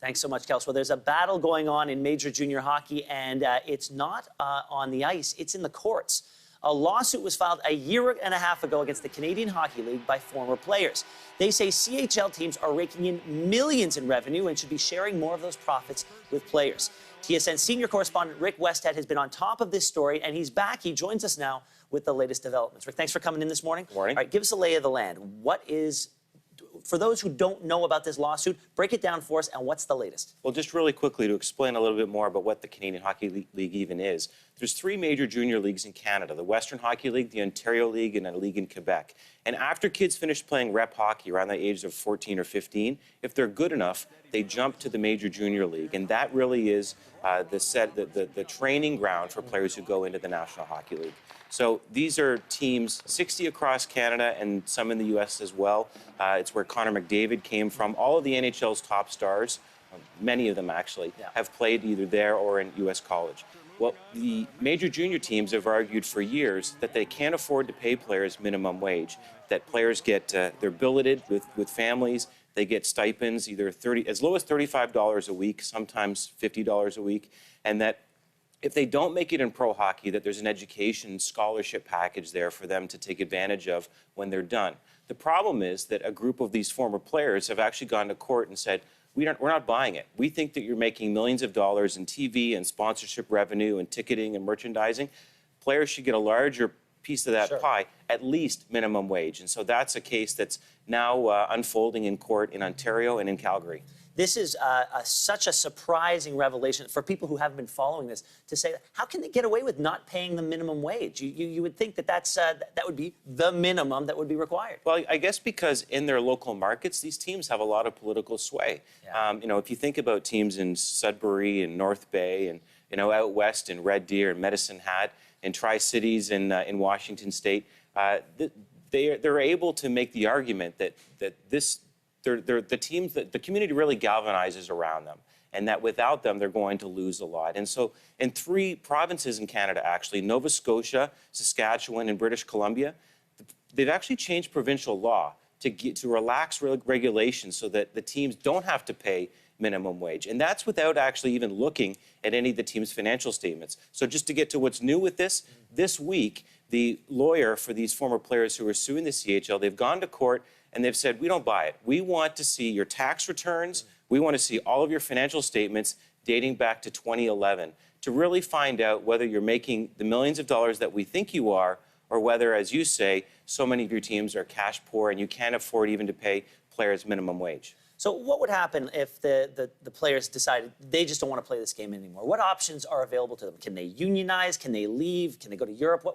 Thanks so much, Kels. Well, there's a battle going on in Major Junior Hockey, and it's not on the ice, it's in the courts. A lawsuit was filed a year and a half ago against the Canadian Hockey League by former players. They say CHL teams are raking in millions in revenue and should be sharing more of those profits with players. TSN senior correspondent Rick Westhead has been on top of this story, and he's back. He joins us now with the latest developments. Rick, thanks for coming in this morning. Morning. All right, give us a lay of the land. For those who don't know about this lawsuit, break it down for us, and what's the latest? Well, just really quickly to explain a little bit more about what the Canadian Hockey League even is. There's three major junior leagues in Canada: the Western Hockey League, the Ontario League, and a league in Quebec. And after kids finish playing rep hockey around the age of 14 or 15, if they're good enough, they jump to the Major Junior League. And that really is the training ground for players who go into the National Hockey League. So these are teams, 60 across Canada and some in the U.S. as well. It's where Connor McDavid came from. All of the NHL's top stars, many of them actually, have played either there or in U.S. college. Well, the major junior teams have argued for years that they can't afford to pay players minimum wage, that players get, they're billeted with families, they get stipends either as low as $35 a week, sometimes $50 a week, and that if they don't make it in pro hockey, that there's an education scholarship package there for them to take advantage of when they're done. The problem is that a group of these former players have actually gone to court and said, we're not buying it. We think that you're making millions of dollars in TV and sponsorship revenue and ticketing and merchandising. Players should get a larger piece of that pie, at least minimum wage. And so that's a case that's now unfolding in court in Ontario and in Calgary. This is such a surprising revelation for people who haven't been following this, to say, how can they get away with not paying the minimum wage? You would think that that would be the minimum that would be required. Well, I guess because in their local markets, these teams have a lot of political sway. Yeah. You know, if you think about teams in Sudbury and North Bay and, you know, out west in Red Deer and Medicine Hat and Tri-Cities in Washington State, they're able to make the argument that the teams, that the community really galvanizes around them, and that without them, they're going to lose a lot. And so in three provinces in Canada, actually, Nova Scotia, Saskatchewan, and British Columbia, they've actually changed provincial law to relax regulations so that the teams don't have to pay minimum wage. And that's without actually even looking at any of the team's financial statements. So just to get to what's new with this week, the lawyer for these former players who are suing the CHL, they've gone to court and they've said, we don't buy it. We want to see your tax returns. We want to see all of your financial statements dating back to 2011 to really find out whether you're making the millions of dollars that we think you are, or whether, as you say, so many of your teams are cash poor and you can't afford even to pay players minimum wage. So what would happen if the players decided they just don't want to play this game anymore? What options are available to them? Can they unionize? Can they leave? Can they go to Europe?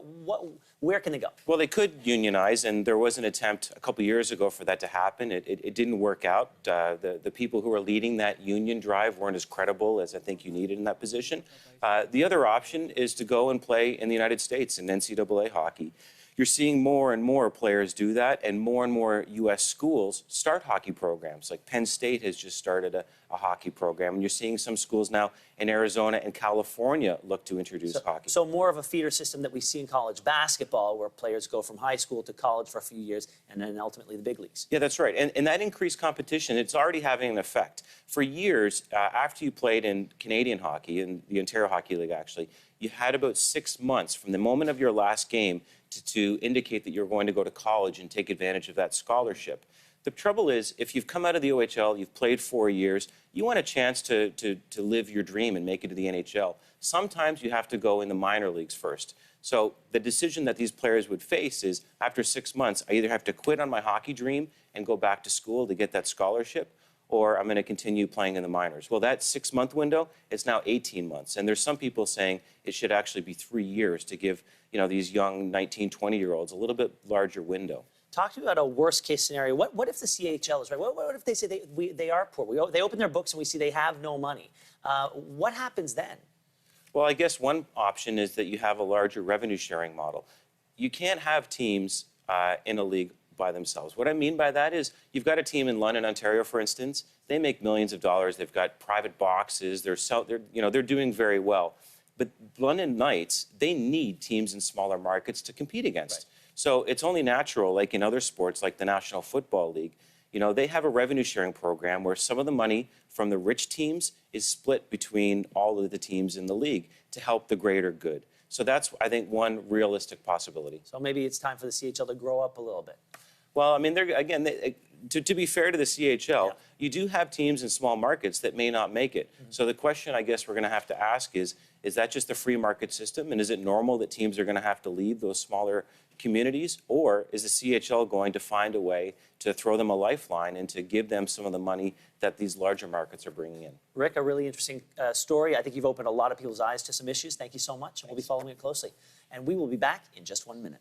Where can they go? Well, they could unionize, and there was an attempt a couple years ago for that to happen. It didn't work out. The people who were leading that union drive weren't as credible as I think you needed in that position. The other option is to go and play in the United States in NCAA hockey. You're seeing more and more players do that, and more U.S. schools start hockey programs. Like Penn State has just started a hockey program, and you're seeing some schools now in Arizona and California look to introduce hockey. So more of a feeder system that we see in college basketball, where players go from high school to college for a few years, and then ultimately the big leagues. Yeah, that's right. And that increased competition, it's already having an effect. For years, after you played in Canadian hockey, in the Ontario Hockey League actually, you had about 6 months from the moment of your last game to indicate that you're going to go to college and take advantage of that scholarship. The trouble is, if you've come out of the OHL, you've played 4 years, you want a chance to live your dream and make it to the NHL. Sometimes you have to go in the minor leagues first. So the decision that these players would face is, after 6 months, I either have to quit on my hockey dream and go back to school to get that scholarship, or I'm going to continue playing in the minors. Well, that 6-month window is now 18 months. And there's some people saying it should actually be 3 years to give, you know, these young 19, 20-year-olds a little bit larger window. Talk to me about a worst-case scenario. What if the CHL is right? What if they say they are poor? They open their books and we see they have no money. What happens then? Well, I guess one option is that you have a larger revenue-sharing model. You can't have teams in a league by themselves. What I mean by that is, you've got a team in London, Ontario, for instance. They make millions of dollars. They've got private boxes. They're doing very well. But London Knights, they need teams in smaller markets to compete against. Right. So it's only natural, like in other sports, like the National Football League, You know, they have a revenue sharing program where some of the money from the rich teams is split between all of the teams in the league to help the greater good. So that's, I think, one realistic possibility. So maybe it's time for the CHL to grow up a little bit. Well, I mean, to be fair to the CHL, you do have teams in small markets that may not make it. So the question I guess we're going to have to ask is that just a free market system? And is it normal that teams are going to have to leave those smaller communities? Or is the CHL going to find a way to throw them a lifeline and to give them some of the money that these larger markets are bringing in? Rick, a really interesting story. I think you've opened a lot of people's eyes to some issues. Thank you so much. And we'll be following it closely. And we will be back in just 1 minute.